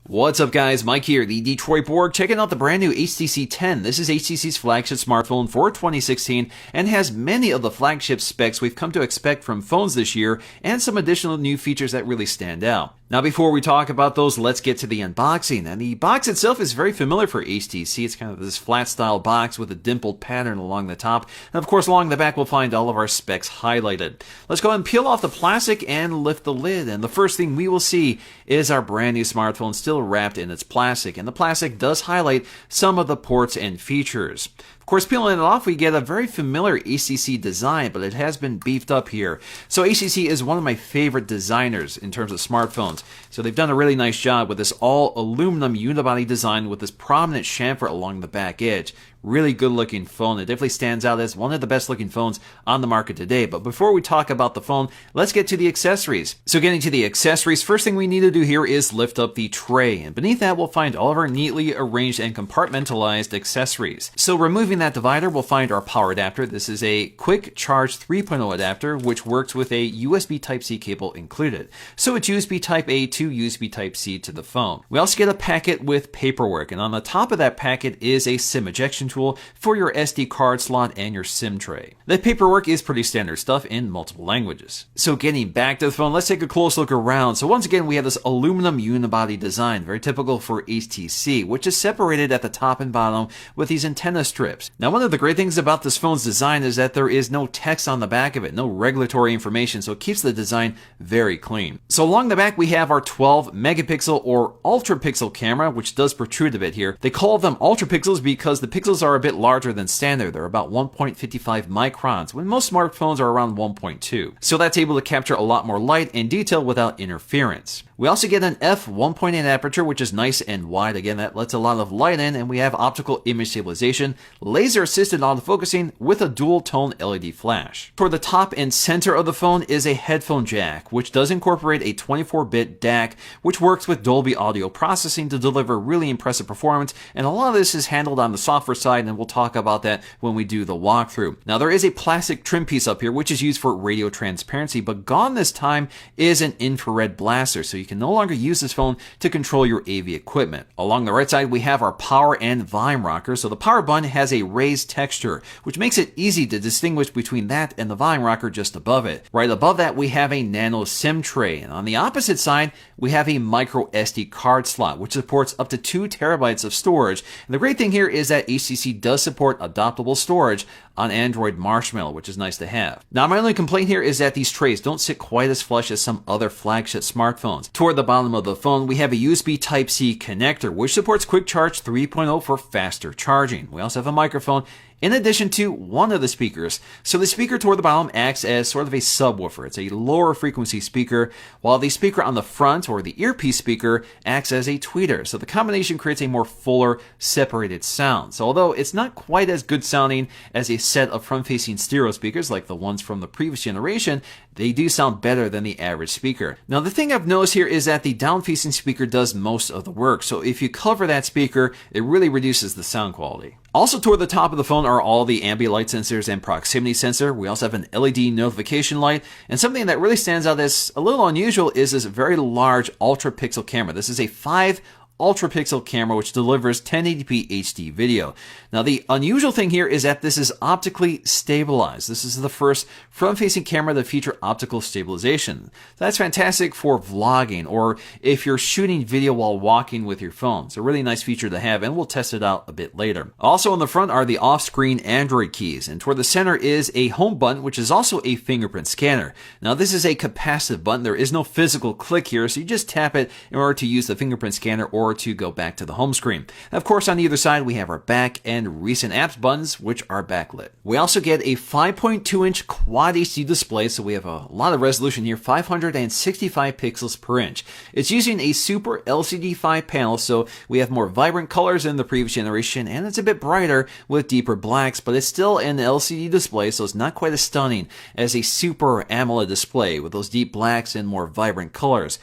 What's up guys, Mike here, the Detroit Borg, checking out the brand new HTC 10. This is HTC's flagship smartphone for 2016 and has many of the flagship specs we've come to expect from phones this year and some additional new features that really stand out. Now before we talk about those, let's get to the unboxing. And the box itself is very familiar for HTC. It's kind of this flat style box with a dimpled pattern along the top. And of course along the back we'll find all of our specs highlighted. Let's go ahead and peel off the plastic and lift the lid. And the first thing we will see is our brand new smartphone still wrapped in its plastic. And the plastic does highlight some of the ports and features. Of course, peeling it off, we get a very familiar HTC design, but it has been beefed up here. So HTC is one of my favorite designers in terms of smartphones. So they've done a really nice job with this all aluminum unibody design with this prominent chamfer along the back edge. Really good looking phone. It definitely stands out as one of the best looking phones on the market today. But before we talk about the phone, let's get to the accessories. So getting to the accessories, first thing we need to do here is lift up the tray. And beneath that, we'll find all of our neatly arranged and compartmentalized accessories. So removing that divider, we'll find our power adapter. This is a quick charge 3.0 adapter, which works with a USB Type-C cable included. So it's USB Type-A to USB Type-C to the phone. We also get a packet with paperwork. And on the top of that packet is a SIM ejection tool for your SD card slot and your SIM tray. The paperwork is pretty standard stuff in multiple languages. So getting back to the phone, let's take a close look around. So once again, we have this aluminum unibody design, very typical for HTC, which is separated at the top and bottom with these antenna strips. Now, one of the great things about this phone's design is that there is no text on the back of it, no regulatory information, so it keeps the design very clean. So along the back, we have our 12 megapixel or ultra pixel camera, which does protrude a bit here. They call them ultra pixels because the pixels are a bit larger than standard. They're about 1.55 microns, when most smartphones are around 1.2. So that's able to capture a lot more light and detail without interference. We also get an f1.8 aperture, which is nice and wide. Again, that lets a lot of light in, and we have optical image stabilization, laser assisted autofocusing with a dual tone LED flash. Toward the top and center of the phone is a headphone jack, which does incorporate a 24-bit DAC, which works with Dolby audio processing to deliver really impressive performance, and a lot of this is handled on the software side, and we'll talk about that when we do the walkthrough. Now, there is a plastic trim piece up here, which is used for radio transparency, but gone this time is an infrared blaster, so you can no longer use this phone to control your AV equipment. Along the right side, we have our power and volume rocker. So the power button has a raised texture, which makes it easy to distinguish between that and the volume rocker just above it. Right above that, we have a nano SIM tray. And on the opposite side, we have a micro SD card slot, which supports up to 2 terabytes of storage. And the great thing here is that HTC does support adaptable storage on Android Marshmallow, which is nice to have. Now, my only complaint here is that these trays don't sit quite as flush as some other flagship smartphones. Toward the bottom of the phone, we have a USB Type-C connector, which supports Quick Charge 3.0 for faster charging. We also have a microphone in addition to one of the speakers. So the speaker toward the bottom acts as sort of a subwoofer. It's a lower frequency speaker, while the speaker on the front, or the earpiece speaker, acts as a tweeter. So the combination creates a more fuller, separated sound. So although it's not quite as good sounding as a set of front-facing stereo speakers like the ones from the previous generation, they do sound better than the average speaker. Now, the thing I've noticed here is that the down-facing speaker does most of the work. So if you cover that speaker, it really reduces the sound quality. Also toward the top of the phone are all the ambient light sensors and proximity sensor. We also have an LED notification light, and something that really stands out as a little unusual is this very large ultra pixel camera. This is a 5 ultra pixel camera which delivers 1080p HD video. Now, the unusual thing here is that this is optically stabilized. This is the first front-facing camera to feature optical stabilization. That's fantastic for vlogging or if you're shooting video while walking with your phone. It's a really nice feature to have, and we'll test it out a bit later. Also on the front are the off-screen Android keys, and toward the center is a home button, which is also a fingerprint scanner. Now, this is a capacitive button. There is no physical click here, so you just tap it in order to use the fingerprint scanner or to go back to the home screen. Of course, on either side, we have our back and recent apps buttons, which are backlit. We also get a 5.2-inch Quad HD display, so we have a lot of resolution here, 565 pixels per inch. It's using a Super LCD5 panel, so we have more vibrant colors than the previous generation, and it's a bit brighter with deeper blacks, but it's still an LCD display, so it's not quite as stunning as a Super AMOLED display with those deep blacks and more vibrant colors.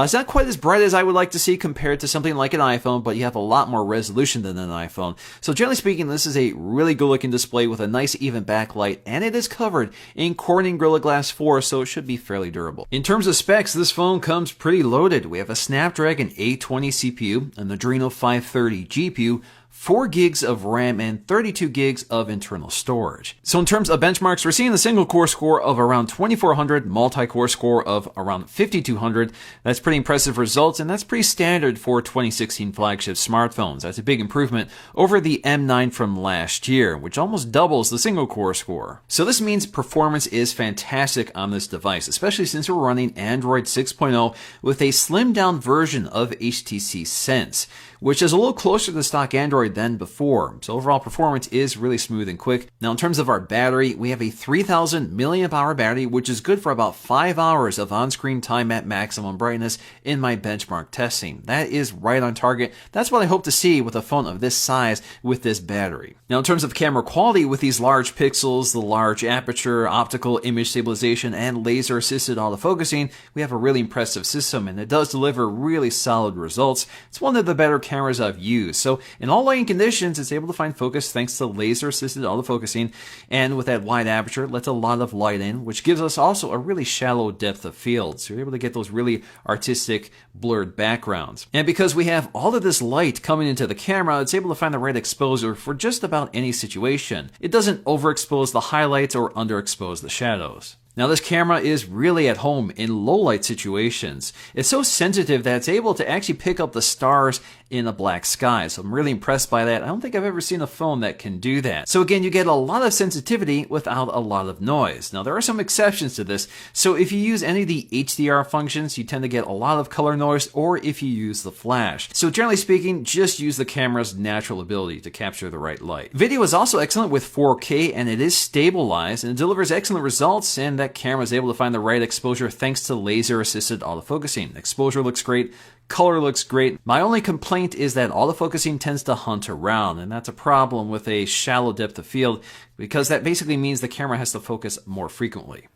It's not quite as bright as I would like to see compared to something like an iPhone, but you have a lot more resolution than an iPhone. So generally speaking, this is a really good looking display with a nice even backlight, and it is covered in Corning Gorilla Glass 4, so it should be fairly durable. In terms of specs, this phone comes pretty loaded. We have a Snapdragon 820 CPU, an Adreno 530 GPU, 4 gigs of RAM, and 32 gigs of internal storage. So in terms of benchmarks, we're seeing a single core score of around 2400, multi-core score of around 5200. That's pretty impressive results, and that's pretty standard for 2016 flagship smartphones. That's a big improvement over the M9 from last year, which almost doubles the single core score. So this means performance is fantastic on this device, especially since we're running Android 6.0 with a slimmed down version of HTC Sense, which is a little closer to stock Android than before. So overall performance is really smooth and quick. Now in terms of our battery, we have a 3000 milliamp hour battery, which is good for about 5 hours of on-screen time at maximum brightness in my benchmark testing. That is right on target. That's what I hope to see with a phone of this size with this battery. Now in terms of camera quality, with these large pixels, the large aperture, optical image stabilization, and laser assisted autofocusing, we have a really impressive system, and it does deliver really solid results. It's one of the better cameras I've used. So in all lighting conditions, it's able to find focus thanks to laser assisted autofocusing, and with that wide aperture, it lets a lot of light in, which gives us also a really shallow depth of field. So you're able to get those really artistic blurred backgrounds. And because we have all of this light coming into the camera, it's able to find the right exposure for just about any situation. It doesn't overexpose the highlights or underexpose the shadows. Now this camera is really at home in low light situations. It's so sensitive that it's able to actually pick up the stars in a black sky. So I'm really impressed by that. I don't think I've ever seen a phone that can do that. So again, you get a lot of sensitivity without a lot of noise. Now there are some exceptions to this. So if you use any of the HDR functions, you tend to get a lot of color noise, or if you use the flash. So generally speaking, just use the camera's natural ability to capture the right light. Video is also excellent with 4K, and it is stabilized, and it delivers excellent results, and that camera is able to find the right exposure thanks to laser assisted autofocusing. Exposure looks great. Color looks great. My only complaint is that autofocusing tends to hunt around, and that's a problem with a shallow depth of field, because that basically means the camera has to focus more frequently.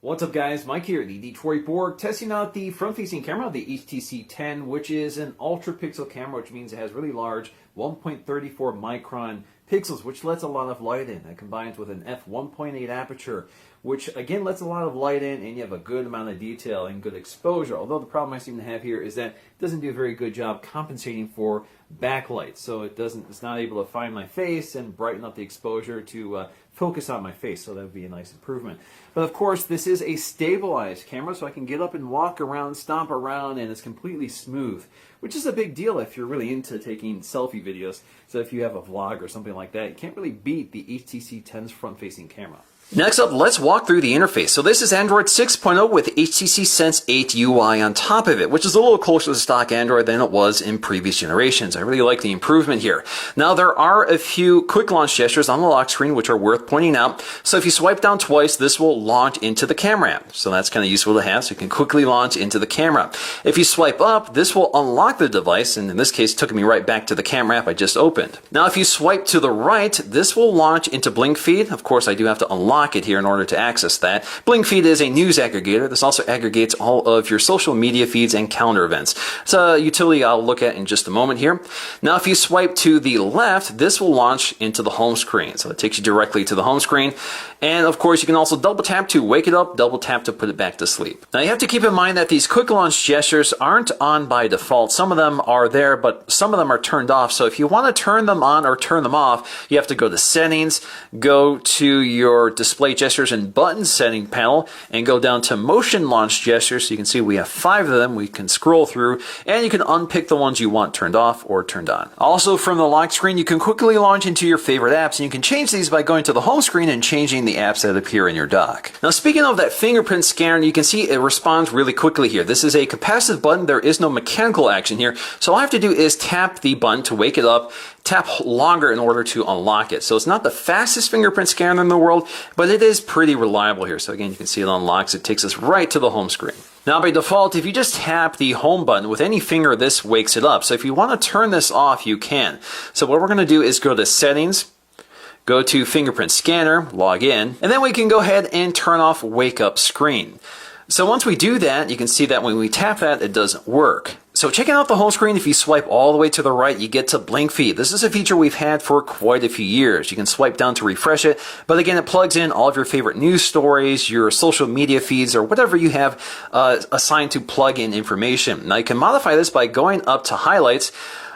What's up guys, Mike here, the Detroit Borg, testing out the front-facing camera, the HTC 10, which is an ultra-pixel camera, which means it has really large 1.34 micron pixels, which lets a lot of light in. That combines with an f1.8 aperture, which again lets a lot of light in, and you have a good amount of detail and good exposure. Although the problem I seem to have here is that it doesn't do a very good job compensating for backlight, so it's not able to find my face and brighten up the exposure to focus on my face, so that would be a nice improvement. But of course, this is a stabilized camera, so I can get up and walk around, stomp around, and it's completely smooth, which is a big deal if you're really into taking selfie videos. So if you have a vlog or something like that, you can't really beat the HTC 10's front-facing camera. Next up, let's walk through the interface. So this is Android 6.0 with HTC Sense 8 UI on top of it, which is a little closer to stock Android than it was in previous generations. I really like the improvement here. Now, there are a few quick launch gestures on the lock screen which are worth pointing out. So if you swipe down twice, this will launch into the camera app. So that's kind of useful to have, so you can quickly launch into the camera. If you swipe up, this will unlock the device, and in this case, it took me right back to the camera app I just opened. Now, if you swipe to the right, this will launch into Blink Feed. Of course, I do have to unlock it here in order to access that. Blink Feed is a news aggregator. This also aggregates all of your social media feeds and calendar events. It's a utility I'll look at in just a moment here. Now, if you swipe to the left, this will launch into the home screen. So it takes you directly to the home screen. And of course, you can also double tap to wake it up, double tap to put it back to sleep. Now, you have to keep in mind that these quick launch gestures aren't on by default. Some of them are there, but some of them are turned off. So if you want to turn them on or turn them off, you have to go to Settings, go to your display gestures and buttons setting panel, and go down to motion launch gestures. So you can see we have 5 of them we can scroll through, and you can unpick the ones you want turned off or turned on. Also, from the lock screen, you can quickly launch into your favorite apps, and you can change these by going to the home screen and changing the apps that appear in your dock. Now, speaking of that fingerprint scanner, you can see it responds really quickly here. This is a capacitive button. There is no mechanical action here. So all I have to do is tap the button to wake it up, tap longer in order to unlock it. So it's not the fastest fingerprint scanner in the world, but it is pretty reliable here. So again, you can see it unlocks. It takes us right to the home screen. Now, by default, if you just tap the home button with any finger, this wakes it up. So if you want to turn this off, you can. So what we're going to do is go to Settings, go to Fingerprint Scanner, log in, and then we can go ahead and turn off Wake Up Screen. So once we do that, you can see that when we tap that, it doesn't work. So checking out the home screen, if you swipe all the way to the right, you get to Blink Feed. This is a feature we've had for quite a few years. You can swipe down to refresh it, but again, it plugs in all of your favorite news stories, your social media feeds, or whatever you have assigned to plug in information. Now you can modify this by going up to Highlights,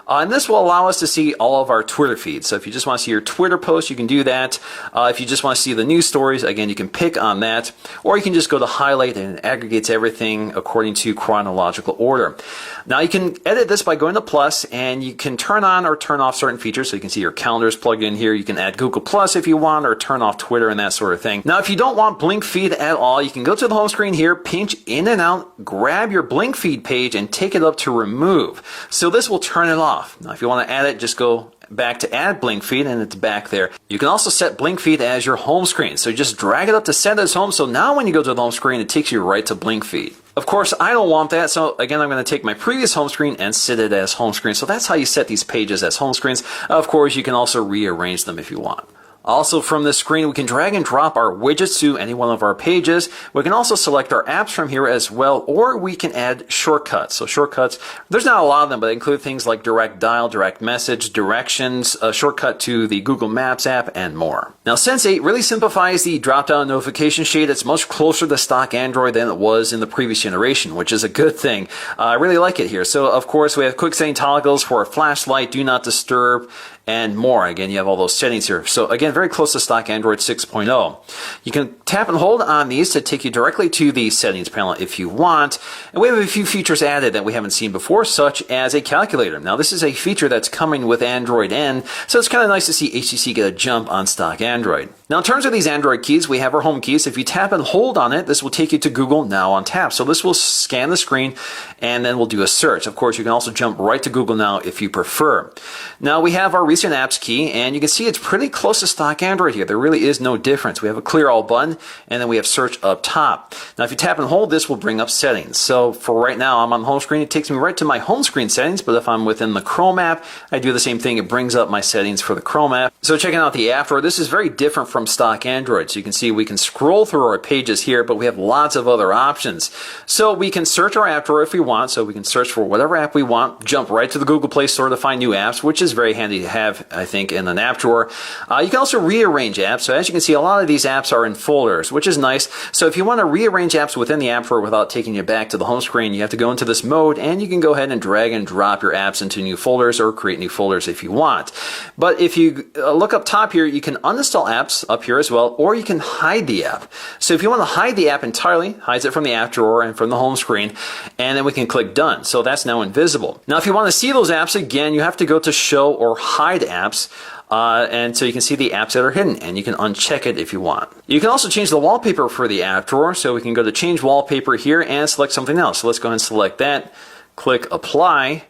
and this will allow us to see all of our Twitter feeds. So if you just want to see your Twitter posts, you can do that. If you just want to see the news stories, again, you can pick on that. Or you can just go to Highlight and it aggregates everything according to chronological order. Now you can edit this by going to Plus, and you can turn on or turn off certain features. So you can see your calendars plugged in here. You can add Google Plus if you want, or turn off Twitter and that sort of thing. Now if you don't want Blink Feed at all, you can go to the home screen here, pinch in and out, grab your Blink Feed page and take it up to remove. So this will turn it off. Now, if you want to add it, just go back to add Blink Feed and it's back there. You can also set Blink Feed as your home screen. So just drag it up to set as home. So now when you go to the home screen, it takes you right to Blink Feed. Of course, I don't want that. So again, I'm going to take my previous home screen and set it as home screen. So that's how you set these pages as home screens. Of course, you can also rearrange them if you want. Also from this screen, we can drag and drop our widgets to any one of our pages. We can also select our apps from here as well, or we can add shortcuts. So shortcuts, there's not a lot of them, but they include things like direct dial, direct message, directions, a shortcut to the Google Maps app, and more. Now, Sense 8 really simplifies the drop-down notification shade. It's much closer to stock Android than it was in the previous generation, which is a good thing. I really like it here. So, of course, we have quick setting toggles for a flashlight, do not disturb, and more. Again, you have all those settings here. So again, very close to stock Android 6.0. You can tap and hold on these to take you directly to the settings panel if you want. And we have a few features added that we haven't seen before, such as a calculator. Now, this is a feature that's coming with Android N, so it's kind of nice to see HTC get a jump on stock Android. Now, in terms of these Android keys, we have our home keys. If you tap and hold on it, this will take you to Google Now on tap. So this will scan the screen, and then we'll do a search. Of course, you can also jump right to Google Now if you prefer. Now, we have our recent apps key, and you can see it's pretty close to stock Android here. There really is no difference. We have a clear all button, and then we have search up top. Now, if you tap and hold, this will bring up settings. So for right now, I'm on the home screen. It takes me right to my home screen settings, but if I'm within the Chrome app, I do the same thing. It brings up my settings for the Chrome app. So checking out the app drawer, this is very different from stock Android. So you can see we can scroll through our pages here, but we have lots of other options. So we can search our app drawer if we want. So we can search for whatever app we want, jump right to the Google Play Store to find new apps, which is very handy to have, I think, in an app drawer. You can also rearrange apps. So as you can see, a lot of these apps are in folders, which is nice. So if you want to rearrange apps within the app drawer without taking you back to the home screen, you have to go into this mode, and you can go ahead and drag and drop your apps into new folders or create new folders if you want. But if you look up top here, you can uninstall apps up here as well, or you can hide the app. So if you want to hide the app entirely, hides it from the app drawer and from the home screen, and then we can click done. So that's now invisible. Now, if you want to see those apps again, you have to go to show or hide apps. And so you can see the apps that are hidden, and you can uncheck it if you want. You can also change the wallpaper for the app drawer. So we can go to change wallpaper here and select something else. So let's go ahead and select that, click apply,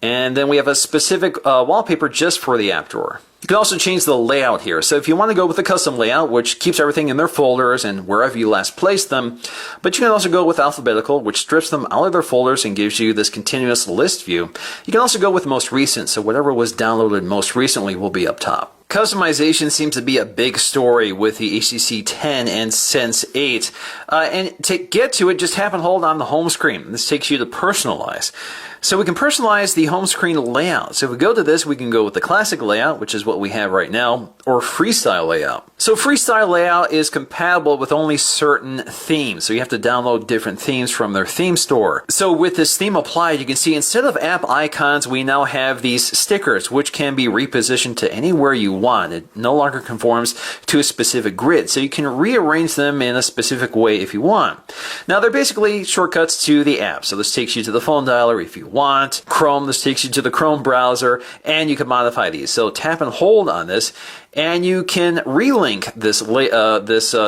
and then we have a specific wallpaper just for the app drawer. You can also change the layout here. So if you want to go with a custom layout, which keeps everything in their folders and wherever you last placed them, but you can also go with alphabetical, which strips them out of their folders and gives you this continuous list view. You can also go with most recent, so whatever was downloaded most recently will be up top. Customization seems to be a big story with the HTC 10 and Sense 8. And to get to it, just tap and hold on the home screen. This takes you to personalize. So we can personalize the home screen layout. So if we go to this, we can go with the classic layout, which is what we have right now, or freestyle layout. So freestyle layout is compatible with only certain themes. So you have to download different themes from their theme store. So with this theme applied, you can see instead of app icons, we now have these stickers, which can be repositioned to anywhere you want. It no longer conforms to a specific grid. So you can rearrange them in a specific way if you want. Now they're basically shortcuts to the app. So this takes you to the phone dialer if you want. Chrome, this takes you to the Chrome browser, and you can modify these. So tap and hold on this, and you can relink this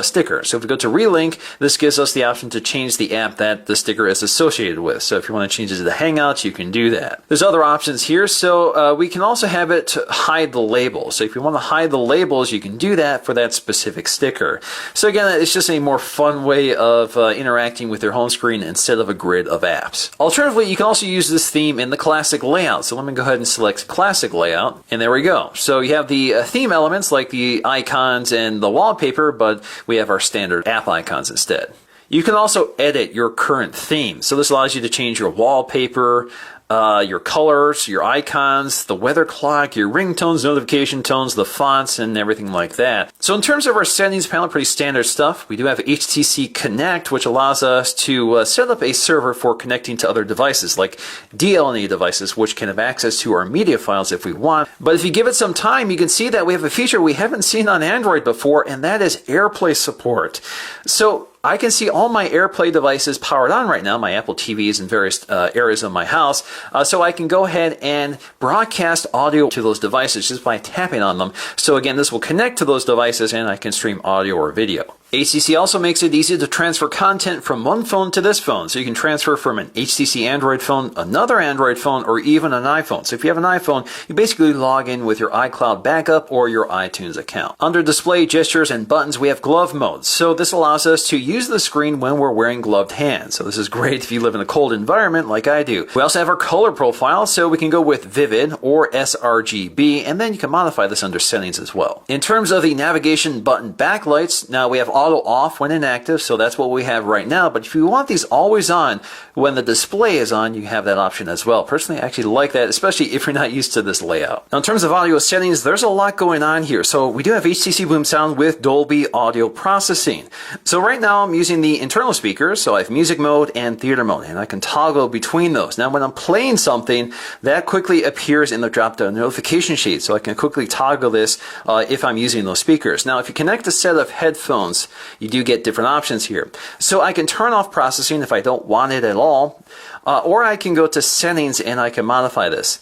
sticker. So if we go to relink, this gives us the option to change the app that the sticker is associated with. So if you want to change it to the Hangouts, you can do that. There's other options here. So we can also have it to hide the label. So if you want to hide the labels, you can do that for that specific sticker. So again, it's just a more fun way of interacting with your home screen instead of a grid of apps. Alternatively, you can also use this theme in the classic layout. So let me go ahead and select classic layout, and there we go. So you have the theme elements like the icons and the wallpaper, but we have our standard app icons instead. You can also edit your current theme. So this allows you to change your wallpaper, your colors, your icons, the weather clock, your ringtones, notification tones, the fonts, and everything like that. So in terms of our settings panel, pretty standard stuff. We do have HTC Connect, which allows us to set up a server for connecting to other devices, like DLNA devices, which can have access to our media files if we want. But if you give it some time, you can see that we have a feature we haven't seen on Android before, and that is AirPlay support. So I can see all my AirPlay devices powered on right now, my Apple TVs in various areas of my house, so I can go ahead and broadcast audio to those devices just by tapping on them. So again, this will connect to those devices and I can stream audio or video. HTC also makes it easy to transfer content from one phone to this phone. So you can transfer from an HTC Android phone, another Android phone, or even an iPhone. So if you have an iPhone, you basically log in with your iCloud backup or your iTunes account. Under display, gestures, and buttons, we have glove mode. So this allows us to use the screen when we're wearing gloved hands. So this is great if you live in a cold environment like I do. We also have our color profile, so we can go with Vivid or sRGB, and then you can modify this under settings as well. In terms of the navigation button backlights, now we have auto off when inactive, so that's what we have right now. But if you want these always on when the display is on, you have that option as well. Personally, I actually like that, especially if you're not used to this layout. Now, in terms of audio settings, there's a lot going on here. So we do have HTC Boom Sound with Dolby audio processing. So right now I'm using the internal speakers, so I have music mode and theater mode, and I can toggle between those. Now when I'm playing something, that quickly appears in the drop-down notification sheet, so I can quickly toggle this if I'm using those speakers. Now if you connect a set of headphones, you do get different options here. So I can turn off processing if I don't want it at all, or I can go to settings and I can modify this.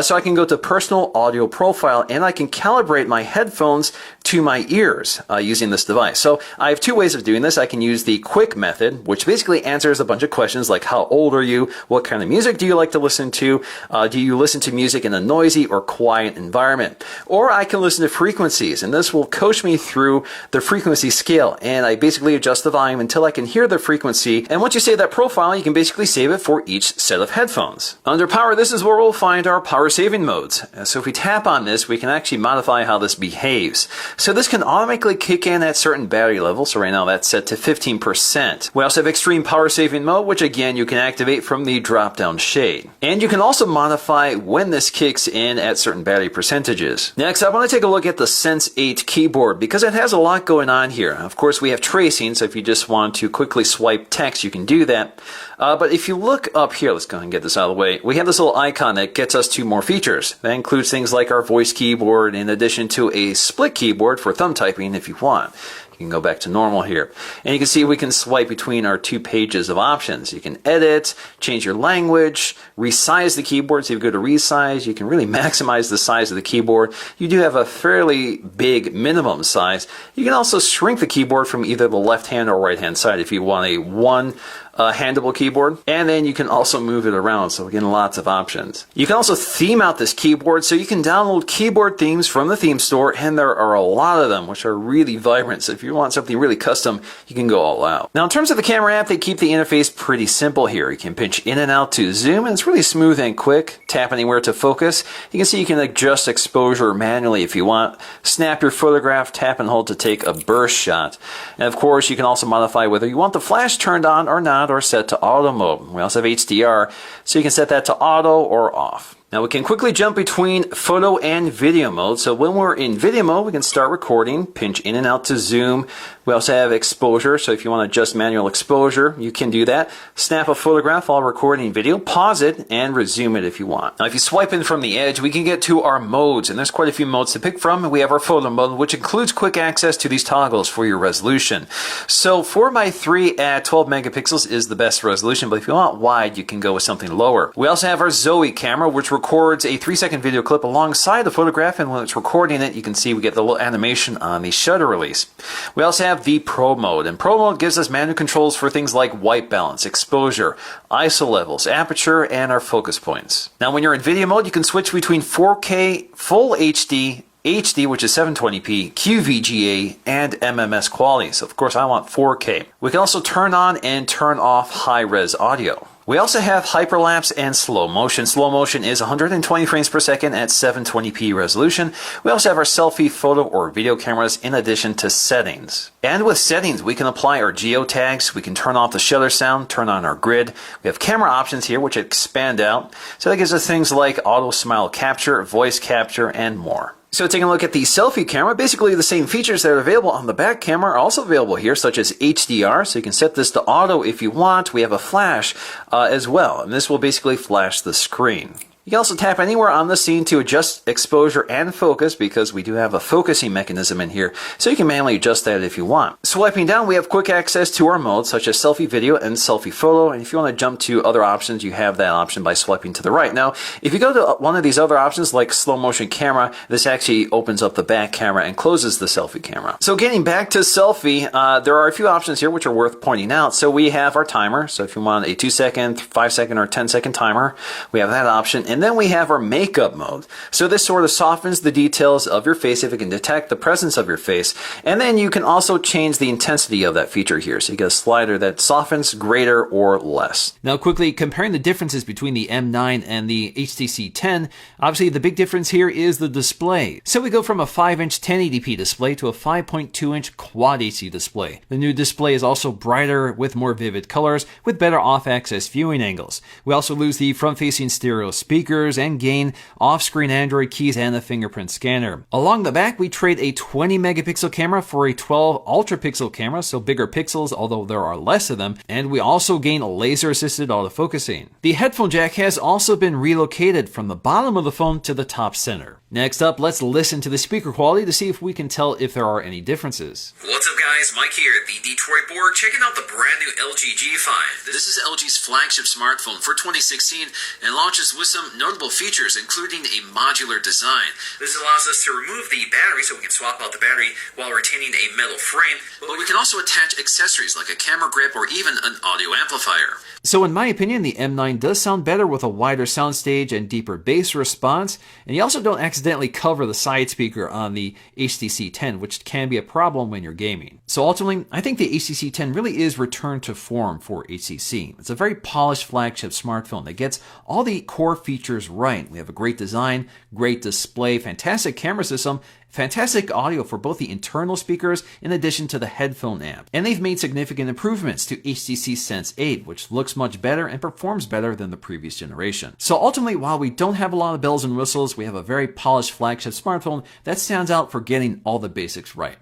So I can go to personal audio profile and I can calibrate my headphones to my ears using this device. So I have two ways of doing this. I can use the quick method, which basically answers a bunch of questions like how old are you, what kind of music do you like to listen to, do you listen to music in a noisy or quiet environment, or I can listen to frequencies, and this will coach me through the frequency scale, and I basically adjust the volume until I can hear the frequency, and once you save that profile, you can basically save it for each set of headphones. Under power, this is where we'll find our power saving modes. So if we tap on this, we can actually modify how this behaves. So this can automatically kick in at certain battery levels. So right now that's set to 15%. We also have extreme power saving mode, which again you can activate from the drop down shade. And you can also modify when this kicks in at certain battery percentages. Next, I want to take a look at the Sense 8 keyboard because it has a lot going on here. Of course, we have tracing, so if you just want to quickly swipe text, you can do that. But if you look up here, let's go ahead and get this out of the way. We have this little icon that gets us to more features. That includes things like our voice keyboard in addition to a split keyboard for thumb typing if you want. You can go back to normal here. And you can see we can swipe between our two pages of options. You can edit, change your language, resize the keyboard. So if you go to resize, you can really maximize the size of the keyboard. You do have a fairly big minimum size. You can also shrink the keyboard from either the left hand or right hand side if you want a handable keyboard, and then you can also move it around, so again, lots of options. You can also theme out this keyboard, so you can download keyboard themes from the theme store, and there are a lot of them, which are really vibrant, so if you want something really custom, you can go all out. Now, in terms of the camera app, they keep the interface pretty simple here. You can pinch in and out to zoom, and it's really smooth and quick. Tap anywhere to focus. You can see you can adjust exposure manually if you want. Snap your photograph, tap and hold to take a burst shot. And of course, you can also modify whether you want the flash turned on or not, or set to auto mode. We also have HDR, so you can set that to auto or off. Now we can quickly jump between photo and video mode. So when we're in video mode, we can start recording, pinch in and out to zoom. We also have exposure, so if you want to adjust manual exposure, you can do that. Snap a photograph while recording video, pause it, and resume it if you want. Now if you swipe in from the edge, we can get to our modes, and there's quite a few modes to pick from. We have our photo mode, which includes quick access to these toggles for your resolution. So 4x3 at 12 megapixels is the best resolution, but if you want wide, you can go with something lower. We also have our Zoe camera, which records a 3-second video clip alongside the photograph, and when it's recording it, you can see we get the little animation on the shutter release. We also have the Pro mode, and Pro mode gives us manual controls for things like white balance, exposure, ISO levels, aperture, and our focus points. Now when you're in video mode, you can switch between 4K, Full HD, HD, which is 720p, QVGA, and MMS quality. So of course I want 4K. We can also turn on and turn off high-res audio. We also have hyperlapse and slow motion. Slow motion is 120 frames per second at 720p resolution. We also have our selfie, photo, or video cameras in addition to settings. And with settings, we can apply our geotags. We can turn off the shutter sound, turn on our grid. We have camera options here, which expand out. So that gives us things like auto smile capture, voice capture, and more. So taking a look at the selfie camera, basically the same features that are available on the back camera are also available here, such as HDR, so you can set this to auto if you want. We have a flash as well, and this will basically flash the screen. You can also tap anywhere on the scene to adjust exposure and focus, because we do have a focusing mechanism in here, so you can manually adjust that if you want. Swiping down, we have quick access to our modes, such as selfie video and selfie photo, and if you want to jump to other options, you have that option by swiping to the right. Now, if you go to one of these other options, like slow motion camera, this actually opens up the back camera and closes the selfie camera. So getting back to selfie, there are a few options here which are worth pointing out. So we have our timer, so if you want a 2-second, 5-second, or 10-second timer, we have that option. And then we have our makeup mode. So this sort of softens the details of your face if it can detect the presence of your face. And then you can also change the intensity of that feature here. So you get a slider that softens greater or less. Now quickly comparing the differences between the M9 and the HTC 10, obviously the big difference here is the display. So we go from a 5-inch 1080p display to a 5.2-inch Quad HD display. The new display is also brighter with more vivid colors with better off-axis viewing angles. We also lose the front-facing stereo speakers and gain off-screen Android keys and the fingerprint scanner. Along the back, we trade a 20 megapixel camera for a 12 ultra pixel camera, so bigger pixels, although there are less of them, and we also gain laser assisted autofocusing. The headphone jack has also been relocated from the bottom of the phone to the top center. Next up, let's listen to the speaker quality to see if we can tell if there are any differences. What's up guys, Mike here at the Detroit Board, checking out the brand new LG G5. This is LG's flagship smartphone for 2016 and launches with some notable features, including a modular design. This allows us to remove the battery so we can swap out the battery while retaining a metal frame, but we can also attach accessories like a camera grip or even an audio amplifier. So in my opinion, the M9 does sound better with a wider soundstage and deeper bass response, and you also don't accidentally cover the side speaker on the HTC 10, which can be a problem when you're gaming. So ultimately, I think the HTC 10 really is return to form for HTC. It's a very polished flagship smartphone that gets all the core features right. We have a great design, great display, fantastic camera system, fantastic audio for both the internal speakers in addition to the headphone amp. And they've made significant improvements to HTC Sense 8, which looks much better and performs better than the previous generation. So ultimately, while we don't have a lot of bells and whistles, we have a very polished flagship smartphone that stands out for getting all the basics right.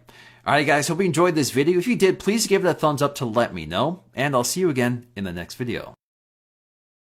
Alright guys, hope you enjoyed this video. If you did, please give it a thumbs up to let me know, and I'll see you again in the next video.